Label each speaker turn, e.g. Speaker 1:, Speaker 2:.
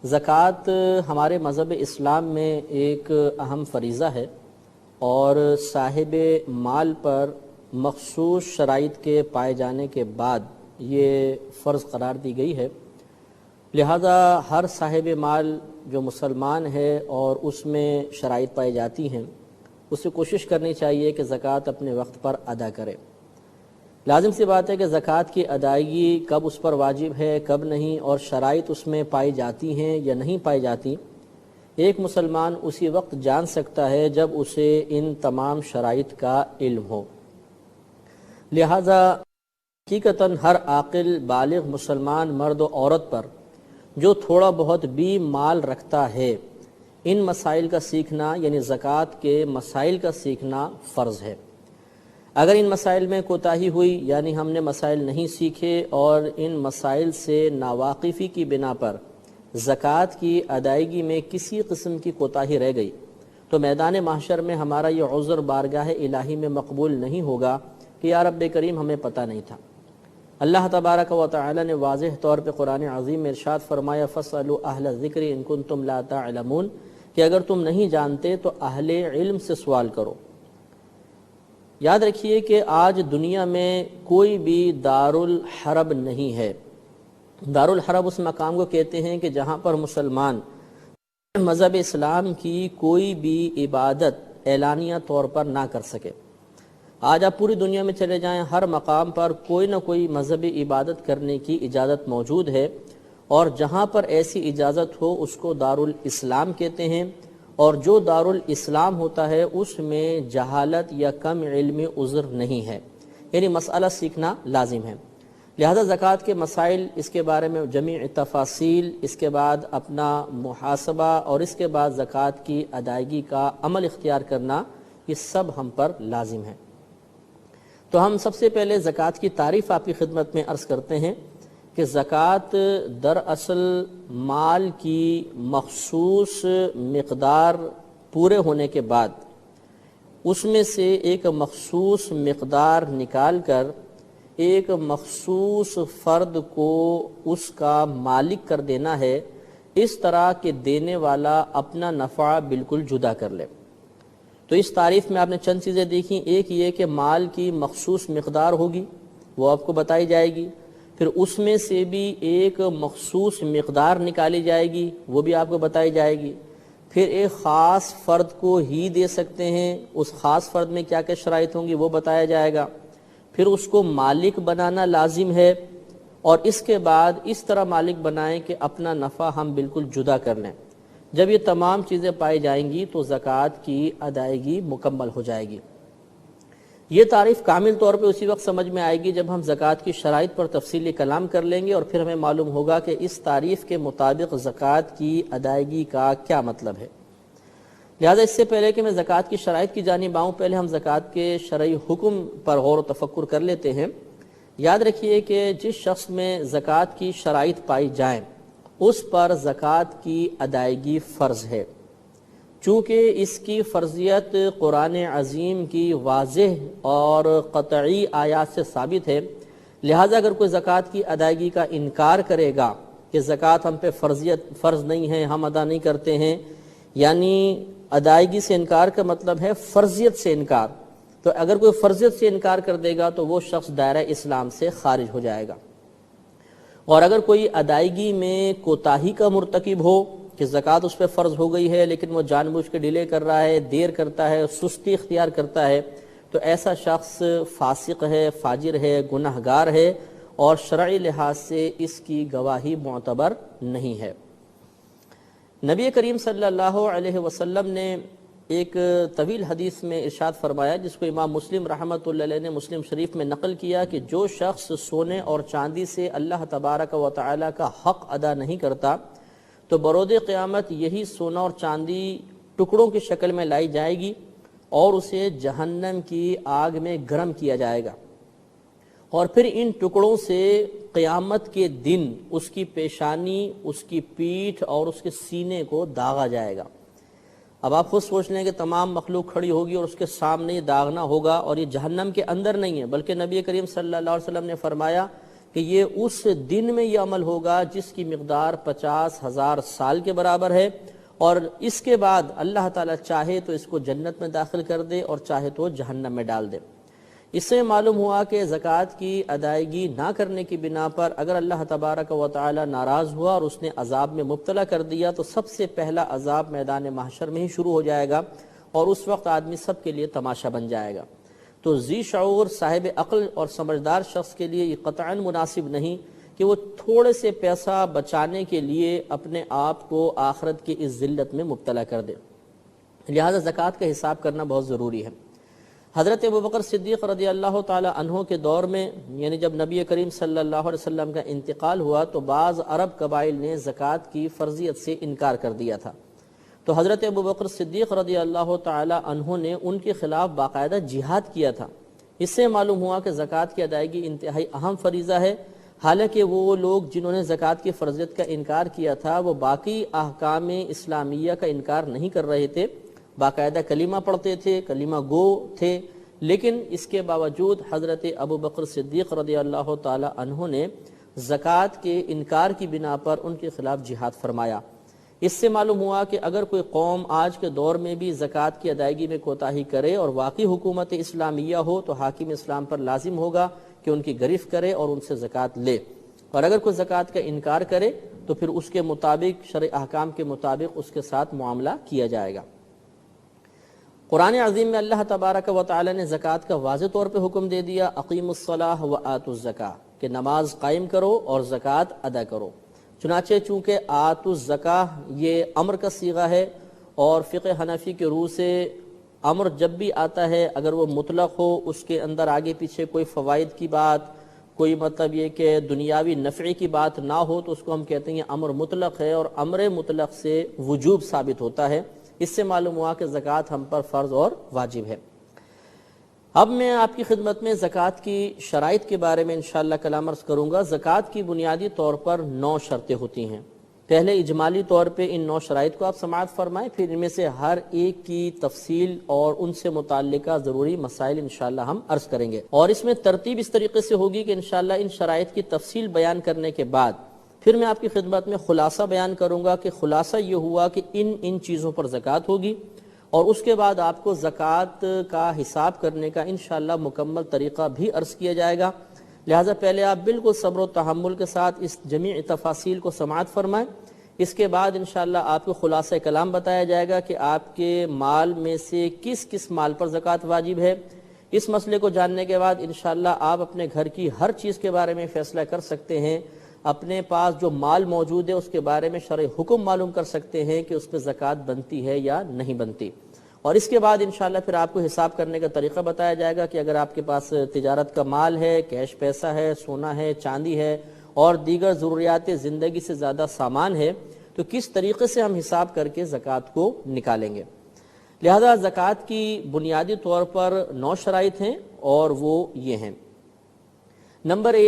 Speaker 1: زکوٰۃ ہمارے مذہب اسلام میں ایک اہم فریضہ ہے اور صاحب مال پر مخصوص شرائط کے پائے جانے کے بعد یہ فرض قرار دی گئی ہے۔ لہذا ہر صاحب مال جو مسلمان ہے اور اس میں شرائط پائی جاتی ہیں اسے کوشش کرنی چاہیے کہ زکوٰۃ اپنے وقت پر ادا کرے۔ لازم سی بات ہے کہ زکوٰۃ کی ادائیگی کب اس پر واجب ہے کب نہیں، اور شرائط اس میں پائی جاتی ہیں یا نہیں پائی جاتی، ایک مسلمان اسی وقت جان سکتا ہے جب اسے ان تمام شرائط کا علم ہو۔ لہذا حقیقتاً ہر عاقل بالغ مسلمان مرد و عورت پر جو تھوڑا بہت بھی مال رکھتا ہے ان مسائل کا سیکھنا یعنی زکوٰۃ کے مسائل کا سیکھنا فرض ہے۔ اگر ان مسائل میں کوتاہی ہوئی یعنی ہم نے مسائل نہیں سیکھے اور ان مسائل سے ناواقفی کی بنا پر زکوٰۃ کی ادائیگی میں کسی قسم کی کوتاہی رہ گئی تو میدان محشر میں ہمارا یہ عذر بارگاہ الہی میں مقبول نہیں ہوگا کہ یا رب کریم ہمیں پتہ نہیں تھا۔ اللہ تبارک و تعالی نے واضح طور پہ قرآن عظیم میں ارشاد فرمایا فَاسْأَلُوا أَهْلَ الذِّكْرِ إِن كُنتُمْ لَا تَعْلَمُونَ کہ اگر تم نہیں جانتے تو اہل علم سے سوال کرو۔ یاد رکھیے کہ آج دنیا میں کوئی بھی دارالحرب نہیں ہے۔ دارالحرب اس مقام کو کہتے ہیں کہ جہاں پر مسلمان مذہب اسلام کی کوئی بھی عبادت اعلانیہ طور پر نہ کر سکے۔ آج آپ پوری دنیا میں چلے جائیں، ہر مقام پر کوئی نہ کوئی مذہبی عبادت کرنے کی اجازت موجود ہے، اور جہاں پر ایسی اجازت ہو اس کو دارالاسلام کہتے ہیں، اور جو دارالاسلام ہوتا ہے اس میں جہالت یا کم علمی عذر نہیں ہے، یعنی مسئلہ سیکھنا لازم ہے۔ لہذا زکوٰۃ کے مسائل، اس کے بارے میں جمیع تفاصیل، اس کے بعد اپنا محاسبہ اور اس کے بعد زکوٰۃ کی ادائیگی کا عمل اختیار کرنا، یہ سب ہم پر لازم ہے۔ تو ہم سب سے پہلے زکوٰۃ کی تعریف آپ کی خدمت میں عرض کرتے ہیں کہ زکوٰۃ دراصل مال کی مخصوص مقدار پورے ہونے کے بعد اس میں سے ایک مخصوص مقدار نکال کر ایک مخصوص فرد کو اس کا مالک کر دینا ہے، اس طرح کہ دینے والا اپنا نفع بالکل جدا کر لے۔ تو اس تعریف میں آپ نے چند چیزیں دیکھیں، ایک یہ کہ مال کی مخصوص مقدار ہوگی، وہ آپ کو بتائی جائے گی، پھر اس میں سے بھی ایک مخصوص مقدار نکالی جائے گی، وہ بھی آپ کو بتائی جائے گی، پھر ایک خاص فرد کو ہی دے سکتے ہیں، اس خاص فرد میں کیا کیا شرائط ہوں گی وہ بتایا جائے گا، پھر اس کو مالک بنانا لازم ہے، اور اس کے بعد اس طرح مالک بنائیں کہ اپنا نفع ہم بالکل جدا کر لیں۔ جب یہ تمام چیزیں پائی جائیں گی تو زکوٰۃ کی ادائیگی مکمل ہو جائے گی۔ یہ تعریف کامل طور پہ اسی وقت سمجھ میں آئے گی جب ہم زکوٰۃ کی شرائط پر تفصیلی کلام کر لیں گے، اور پھر ہمیں معلوم ہوگا کہ اس تعریف کے مطابق زکوٰۃ کی ادائیگی کا کیا مطلب ہے۔ لہذا اس سے پہلے کہ میں زکوٰۃ کی شرائط کی جانب آؤں، پہلے ہم زکوٰۃ کے شرعی حکم پر غور و تفکر کر لیتے ہیں۔ یاد رکھیے کہ جس شخص میں زکوٰۃ کی شرائط پائی جائیں اس پر زکوٰۃ کی ادائیگی فرض ہے، چونکہ اس کی فرضیت قرآن عظیم کی واضح اور قطعی آیات سے ثابت ہے۔ لہذا اگر کوئی زکوٰۃ کی ادائیگی کا انکار کرے گا کہ زکوٰۃ ہم پہ فرض نہیں ہے، ہم ادا نہیں کرتے ہیں، یعنی ادائیگی سے انکار کا مطلب ہے فرضیت سے انکار، تو اگر کوئی فرضیت سے انکار کر دے گا تو وہ شخص دائرہ اسلام سے خارج ہو جائے گا۔ اور اگر کوئی ادائیگی میں کوتاہی کا مرتکب ہو کہ زکوٰۃ اس پہ فرض ہو گئی ہے لیکن وہ جان بوجھ کے ڈیلے کر رہا ہے، دیر کرتا ہے، سستی اختیار کرتا ہے، تو ایسا شخص فاسق ہے، فاجر ہے، گناہگار ہے، اور شرعی لحاظ سے اس کی گواہی معتبر نہیں ہے۔ نبی کریم صلی اللہ علیہ وسلم نے ایک طویل حدیث میں ارشاد فرمایا، جس کو امام مسلم رحمۃ اللہ علیہ نے مسلم شریف میں نقل کیا، کہ جو شخص سونے اور چاندی سے اللہ تبارک و تعالی کا حق ادا نہیں کرتا تو برود قیامت یہی سونا اور چاندی ٹکڑوں کی شکل میں لائی جائے گی اور اسے جہنم کی آگ میں گرم کیا جائے گا، اور پھر ان ٹکڑوں سے قیامت کے دن اس کی پیشانی، اس کی پیٹھ اور اس کے سینے کو داغا جائے گا۔ اب آپ خود سوچ لیں کہ تمام مخلوق کھڑی ہوگی اور اس کے سامنے یہ داغنا ہوگا، اور یہ جہنم کے اندر نہیں ہے بلکہ نبی کریم صلی اللہ علیہ وسلم نے فرمایا کہ یہ اس دن میں یہ عمل ہوگا جس کی مقدار 50,000 سال کے برابر ہے، اور اس کے بعد اللہ تعالیٰ چاہے تو اس کو جنت میں داخل کر دے اور چاہے تو جہنم میں ڈال دے۔ اس سے معلوم ہوا کہ زکوٰۃ کی ادائیگی نہ کرنے کی بنا پر اگر اللہ تبارک و تعالی ناراض ہوا اور اس نے عذاب میں مبتلا کر دیا تو سب سے پہلا عذاب میدان محشر میں ہی شروع ہو جائے گا، اور اس وقت آدمی سب کے لیے تماشا بن جائے گا۔ تو ذی شعور صاحب عقل اور سمجھدار شخص کے لیے یہ قطعاً مناسب نہیں کہ وہ تھوڑے سے پیسہ بچانے کے لیے اپنے آپ کو آخرت کی اس ذلت میں مبتلا کر دے، لہذا زکوٰۃ کا حساب کرنا بہت ضروری ہے۔ حضرت ابوبکر صدیق رضی اللہ تعالی عنہ کے دور میں، یعنی جب نبی کریم صلی اللہ علیہ وسلم کا انتقال ہوا تو بعض عرب قبائل نے زکوٰۃ کی فرضیت سے انکار کر دیا تھا، تو حضرت ابوبکر صدیق رضی اللہ تعالی عنہ نے ان کے خلاف باقاعدہ جہاد کیا تھا۔ اس سے معلوم ہوا کہ زکوٰۃ کی ادائیگی انتہائی اہم فریضہ ہے، حالانکہ وہ لوگ جنہوں نے زکوٰۃ کی فرضیت کا انکار کیا تھا وہ باقی احکام اسلامیہ کا انکار نہیں کر رہے تھے، باقاعدہ کلمہ پڑھتے تھے، کلمہ گو تھے، لیکن اس کے باوجود حضرت ابوبکر صدیق رضی اللہ تعالی عنہ نے زکوٰۃ کے انکار کی بنا پر ان کے خلاف جہاد فرمایا۔ اس سے معلوم ہوا کہ اگر کوئی قوم آج کے دور میں بھی زکوٰۃ کی ادائیگی میں کوتاہی کرے اور واقعی حکومت اسلامیہ ہو تو حاکم اسلام پر لازم ہوگا کہ ان کی گرفت کرے اور ان سے زکوٰۃ لے، اور اگر کوئی زکوٰۃ کا انکار کرے تو پھر اس کے مطابق شرع احکام کے مطابق اس کے ساتھ معاملہ کیا جائے گا۔ قرآن عظیم میں اللہ تبارک و تعالی نے زکوٰۃ کا واضح طور پہ حکم دے دیا، اقیموا الصلاۃ وآتوا الزکاۃ، کہ نماز قائم کرو اور زکوٰۃ ادا کرو۔ چنانچہ چونکہ آتوا الزکاۃ یہ امر کا صیغہ ہے، اور فقہ حنفی کے روح سے امر جب بھی آتا ہے اگر وہ مطلق ہو، اس کے اندر آگے پیچھے کوئی فوائد کی بات، کوئی مطلب یہ کہ دنیاوی نفع کی بات نہ ہو تو اس کو ہم کہتے ہیں امر مطلق ہے، اور امر مطلق سے وجوب ثابت ہوتا ہے۔ اس سے معلوم ہوا کہ زکوٰۃ ہم پر فرض اور واجب ہے۔ اب میں آپ کی خدمت میں زکوٰۃ کی شرائط کے بارے میں انشاءاللہ کلام عرض کروں گا۔ زکوٰۃ کی بنیادی طور پر 9 شرطیں ہوتی ہیں۔ پہلے اجمالی طور پہ ان 9 شرائط کو آپ سماعت فرمائیں، پھر ان میں سے ہر ایک کی تفصیل اور ان سے متعلقہ ضروری مسائل انشاءاللہ ہم عرض کریں گے، اور اس میں ترتیب اس طریقے سے ہوگی کہ انشاءاللہ ان شرائط کی تفصیل بیان کرنے کے بعد پھر میں آپ کی خدمت میں خلاصہ بیان کروں گا کہ خلاصہ یہ ہوا کہ ان چیزوں پر زکوٰۃ ہوگی، اور اس کے بعد آپ کو زکوٰۃ کا حساب کرنے کا انشاءاللہ مکمل طریقہ بھی عرض کیا جائے گا۔ لہٰذا پہلے آپ بالکل صبر و تحمل کے ساتھ اس جمیع تفاصیل کو سماعت فرمائیں، اس کے بعد انشاءاللہ آپ کو خلاصہ کلام بتایا جائے گا کہ آپ کے مال میں سے کس کس مال پر زکوٰۃ واجب ہے۔ اس مسئلے کو جاننے کے بعد انشاءاللہ آپ اپنے گھر کی ہر چیز کے بارے میں فیصلہ کر سکتے ہیں، اپنے پاس جو مال موجود ہے اس کے بارے میں شرعی حکم معلوم کر سکتے ہیں کہ اس پہ زکوٰۃ بنتی ہے یا نہیں بنتی، اور اس کے بعد انشاءاللہ پھر آپ کو حساب کرنے کا طریقہ بتایا جائے گا کہ اگر آپ کے پاس تجارت کا مال ہے، کیش پیسہ ہے، سونا ہے، چاندی ہے اور دیگر ضروریات زندگی سے زیادہ سامان ہے تو کس طریقے سے ہم حساب کر کے زکوٰۃ کو نکالیں گے۔ لہذا زکوٰۃ کی بنیادی طور پر 9 شرائط ہیں، اور وہ یہ ہیں۔ نمبر 1